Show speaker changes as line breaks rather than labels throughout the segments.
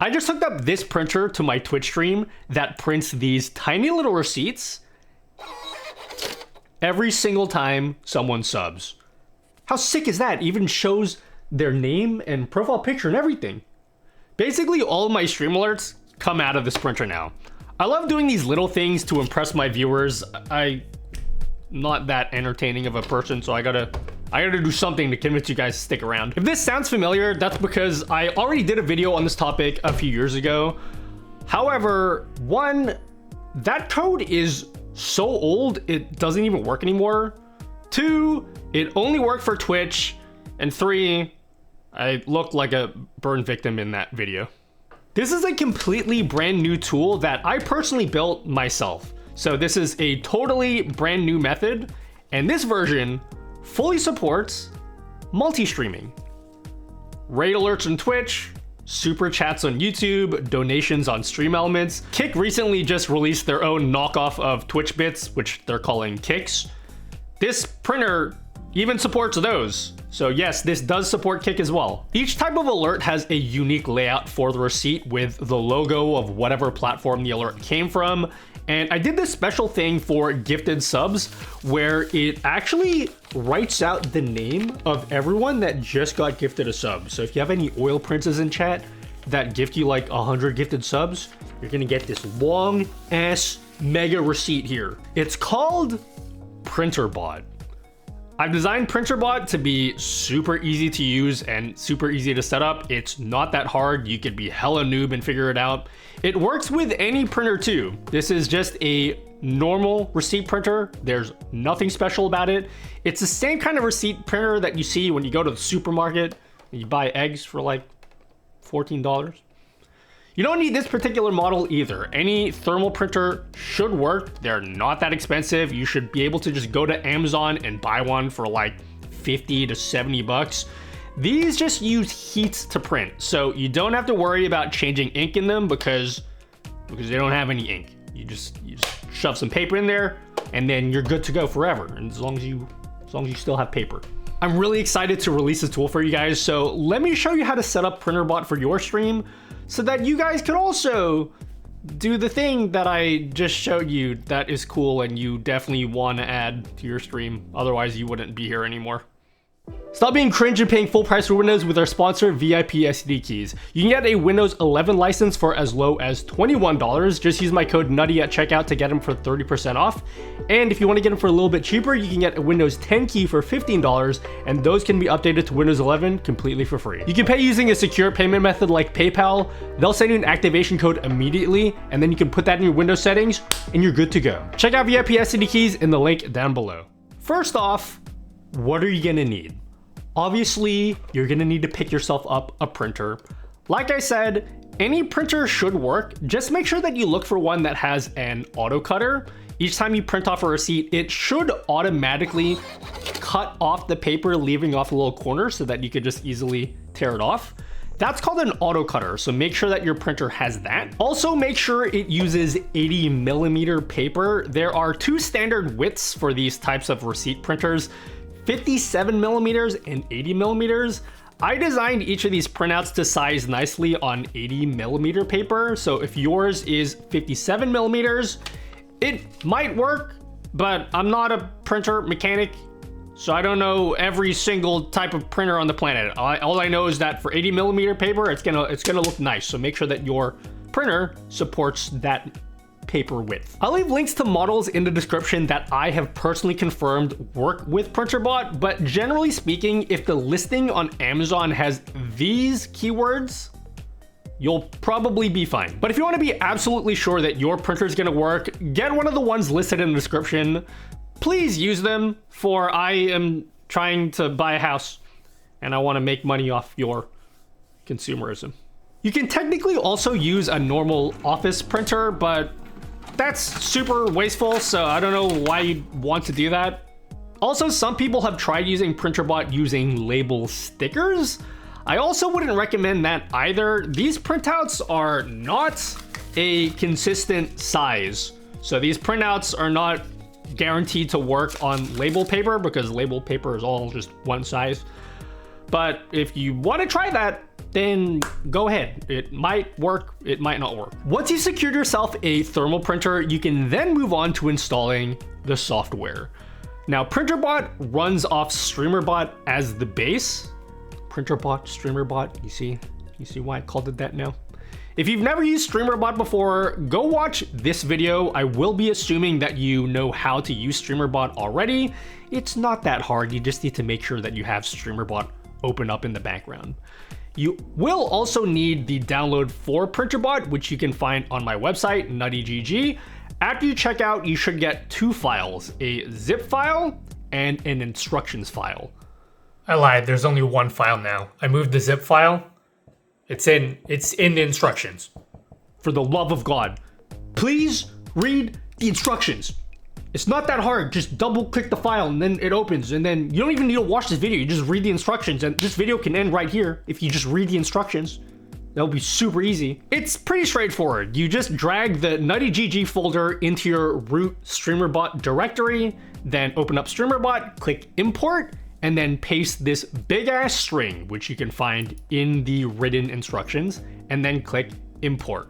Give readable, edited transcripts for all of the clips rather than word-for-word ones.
I just hooked up this printer to my Twitch stream that prints these tiny little receipts every single time someone subs. How sick is that? Even shows their name and profile picture and everything. Basically, all of my stream alerts come out of this printer now. I love doing these little things to impress my viewers. I'm not that entertaining of a person, so I gotta do something to convince you guys to stick around. If this sounds familiar, that's because I already did a video on this topic a few years ago. However, one, that code is so old, it doesn't even work anymore. Two, it only worked for Twitch. And three, I looked like a burn victim in that video. This is a completely brand new tool that I personally built myself. So this is a totally brand new method, and this version fully supports multi-streaming. Raid alerts on Twitch, super chats on YouTube, donations on Stream Elements. Kick recently just released their own knockoff of Twitch bits, which they're calling Kicks. This printer even supports those. So yes, this does support Kick as well. Each type of alert has a unique layout for the receipt with the logo of whatever platform the alert came from. And I did this special thing for gifted subs where it actually writes out the name of everyone that just got gifted a sub. So if you have any oil princes in chat that gift you like 100 gifted subs, you're gonna get this long ass mega receipt here. It's called Printer.bot. I've designed Printer.bot to be super easy to use and super easy to set up. It's not that hard. You could be hella noob and figure it out. It works with any printer too. This is just a normal receipt printer. There's nothing special about it. It's the same kind of receipt printer that you see when you go to the supermarket and you buy eggs for like $14. You don't need this particular model either. Any thermal printer should work. They're not that expensive. You should be able to just go to Amazon and buy one for like 50 to 70 bucks. These just use heat to print, so you don't have to worry about changing ink in them because they don't have any ink. You just shove some paper in there and then you're good to go forever. And as long as you still have paper. I'm really excited to release this tool for you guys. So let me show you how to set up Printer.bot for your stream, so that you guys could also do the thing that I just showed you that is cool and you definitely want to add to your stream. Otherwise, you wouldn't be here anymore. Stop being cringe and paying full price for Windows with our sponsor, VIP SD Keys. You can get a Windows 11 license for as low as $21. Just use my code NUTTY at checkout to get them for 30% off. And if you want to get them for a little bit cheaper, you can get a Windows 10 key for $15, and those can be updated to Windows 11 completely for free. You can pay using a secure payment method like PayPal. They'll send you an activation code immediately, and then you can put that in your Windows settings, and you're good to go. Check out VIP SD Keys in the link down below. First off, what are you gonna need? Obviously, you're gonna need to pick yourself up a printer. Like I said, any printer should work. Just make sure that you look for one that has an auto cutter. Each time you print off a receipt, it should automatically cut off the paper, leaving off a little corner so that you could just easily tear it off. That's called an auto cutter, so make sure that your printer has that. Also, make sure it uses 80mm paper. There are two standard widths for these types of receipt printers, 57mm and 80mm. I designed each of these printouts to size nicely on 80mm paper. So if yours is 57mm, it might work, but I'm not a printer mechanic, so I don't know every single type of printer on the planet. All I know is that for 80mm paper, it's gonna look nice. So make sure that your printer supports that paper width. I'll leave links to models in the description that I have personally confirmed work with Printer.bot, but generally speaking, if the listing on Amazon has these keywords, you'll probably be fine. But if you want to be absolutely sure that your printer is going to work, get one of the ones listed in the description. Please use them, for I am trying to buy a house and I want to make money off your consumerism. You can technically also use a normal office printer, but that's super wasteful, so I don't know why you'd want to do that. Also, some people have tried using Printer.bot using label stickers. I also wouldn't recommend that either. These printouts are not a consistent size. So these printouts are not guaranteed to work on label paper because label paper is all just one size. But if you want to try that, then go ahead. It might work, it might not work. Once you've secured yourself a thermal printer, you can then move on to installing the software. Now, Printer.bot runs off streamer.bot as the base. Printer.bot, streamer.bot, you see why I called it that now? If you've never used streamer.bot before, go watch this video. I will be assuming that you know how to use streamer.bot already. It's not that hard, you just need to make sure that you have streamer.bot open up in the background. You will also need the download for Printer.bot, which you can find on my website, nuttygg. After you check out, you should get two files, a zip file and an instructions file. I lied, there's only one file now. I moved the zip file. It's in the instructions. For the love of God, please read the instructions. It's not that hard. Just double click the file and then it opens, and then you don't even need to watch this video. You just read the instructions, and this video can end right here if you just read the instructions. That'll be super easy. It's pretty straightforward. You just drag the nuttygg folder into your root streamer.bot directory, then open up streamer.bot, click import, and then paste this big ass string, which you can find in the written instructions, and then click import.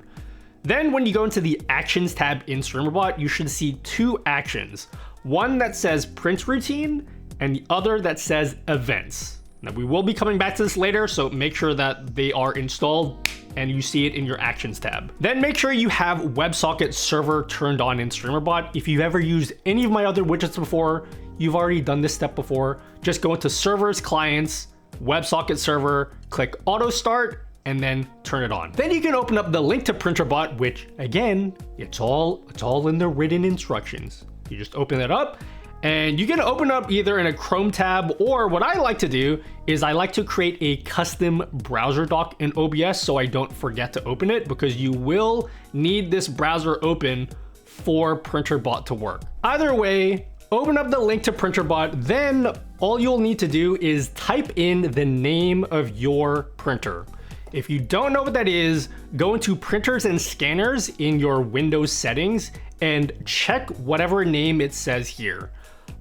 Then when you go into the actions tab in streamer.bot, you should see two actions. One that says print routine and the other that says events. Now we will be coming back to this later, so make sure that they are installed and you see it in your actions tab. Then make sure you have WebSocket server turned on in streamer.bot. If you've ever used any of my other widgets before, you've already done this step before. Just go into servers, clients, WebSocket server, click auto start, and then turn it on. Then you can open up the link to Printer.bot, which again, it's all in the written instructions. You just open it up, and you can open up either in a Chrome tab, or what I like to do is I like to create a custom browser doc in OBS so I don't forget to open it, because you will need this browser open for Printer.bot to work. Either way, open up the link to Printer.bot, then all you'll need to do is type in the name of your printer. If you don't know what that is, go into printers and scanners in your Windows settings and check whatever name it says here.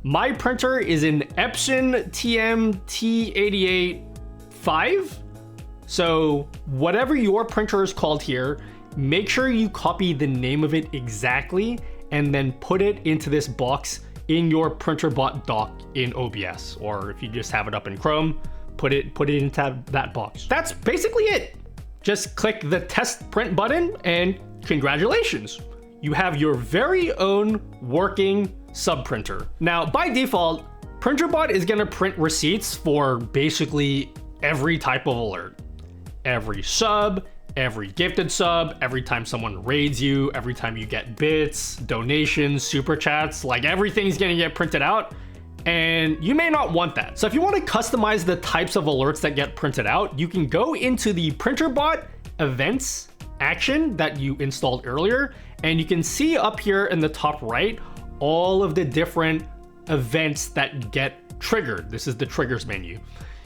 My printer is an Epson TM-T88-5. So whatever your printer is called here, make sure you copy the name of it exactly and then put it into this box in your Printer.bot doc in OBS, or if you just have it up in Chrome, put it into that box. That's basically it. Just click the test print button and congratulations. You have your very own working sub printer. Now, by default, Printer.bot is gonna print receipts for basically every type of alert. Every sub, every gifted sub, every time someone raids you, every time you get bits, donations, super chats, like everything's gonna get printed out. And you may not want that. So if you want to customize the types of alerts that get printed out, you can go into the Printer.bot events action that you installed earlier, and you can see up here in the top right all of the different events that get triggered. This is the triggers menu.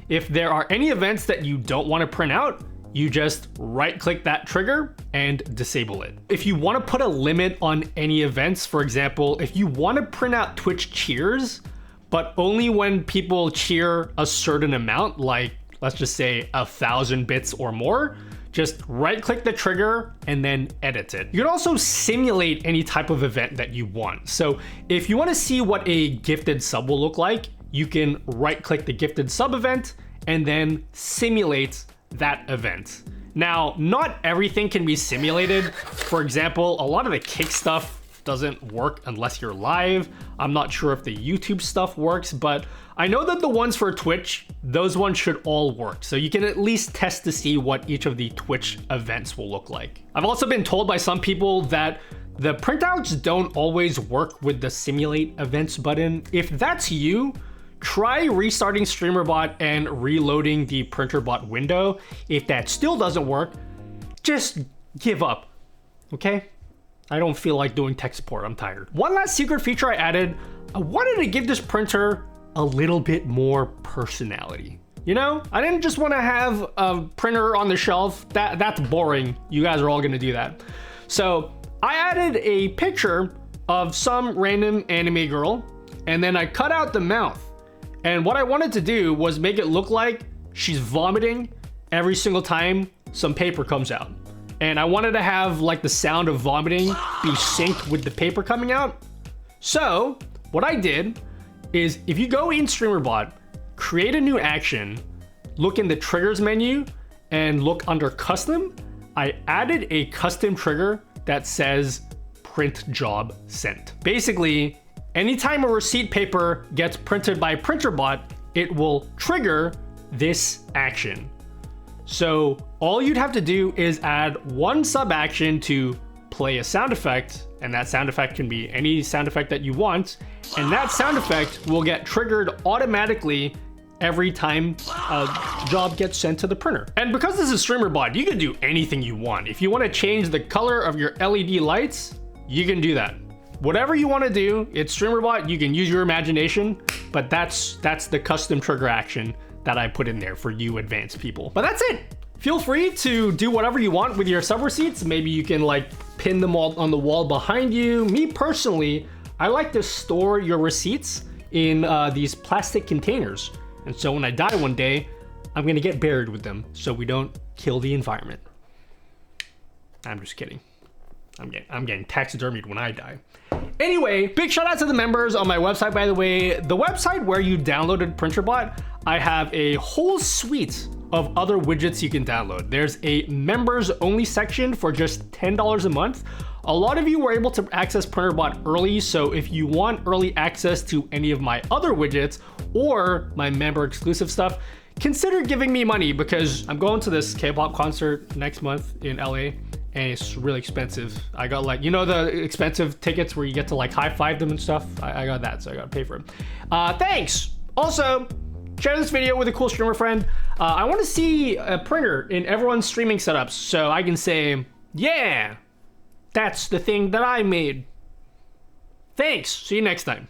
If there are any events that you don't want to print out, you just right click that trigger and disable it. If you want to put a limit on any events, for example, if you want to print out Twitch cheers, but only when people cheer a certain amount, like let's just say 1,000 bits or more, just right click the trigger and then edit it. You can also simulate any type of event that you want. So if you want to see what a gifted sub will look like, you can right click the gifted sub event and then simulate that event. Now, not everything can be simulated. For example, a lot of the kick stuff doesn't work unless you're live. I'm not sure if the YouTube stuff works, but I know that the ones for Twitch, those ones should all work. So you can at least test to see what each of the Twitch events will look like. I've also been told by some people that the printouts don't always work with the simulate events button. If that's you, try restarting streamer.bot and reloading the Printer.bot window. If that still doesn't work, just give up, okay? I don't feel like doing tech support, I'm tired. One last secret feature I added, I wanted to give this printer a little bit more personality. You know, I didn't just want to have a printer on the shelf. That's boring. You guys are all gonna do that. So I added a picture of some random anime girl, and then I cut out the mouth. And what I wanted to do was make it look like she's vomiting every single time some paper comes out. And I wanted to have like the sound of vomiting be synced with the paper coming out. So what I did is if you go in streamer.bot, create a new action, look in the triggers menu and look under custom, I added a custom trigger that says print job sent. Basically, anytime a receipt paper gets printed by printer.bot, it will trigger this action. So all you'd have to do is add one sub action to play a sound effect, and that sound effect can be any sound effect that you want, and that sound effect will get triggered automatically every time a job gets sent to the printer. And because this is streamer.bot, you can do anything you want. If you want to change the color of your LED lights, you can do that. Whatever you want to do, it's streamer.bot, you can use your imagination, but that's the custom trigger action that I put in there for you advanced people. But that's it. Feel free to do whatever you want with your sub receipts. Maybe you can like pin them all on the wall behind you. Me personally, I like to store your receipts in these plastic containers. And so when I die one day, I'm gonna get buried with them so we don't kill the environment. I'm just kidding. I'm getting taxidermied when I die. Anyway, big shout out to the members on my website, by the way. The website where you downloaded printer.bot, I have a whole suite of other widgets you can download. There's a members only section for just $10 a month. A lot of you were able to access printer.bot early, so if you want early access to any of my other widgets or my member exclusive stuff, consider giving me money because I'm going to this K-pop concert next month in LA. And it's really expensive. I got like, you know, the expensive tickets where you get to like high five them and stuff. I got that, so I gotta pay for it. Thanks. Also, share this video with a cool streamer friend. I want to see a printer in everyone's streaming setups so I can say, yeah, that's the thing that I made. Thanks. See you next time.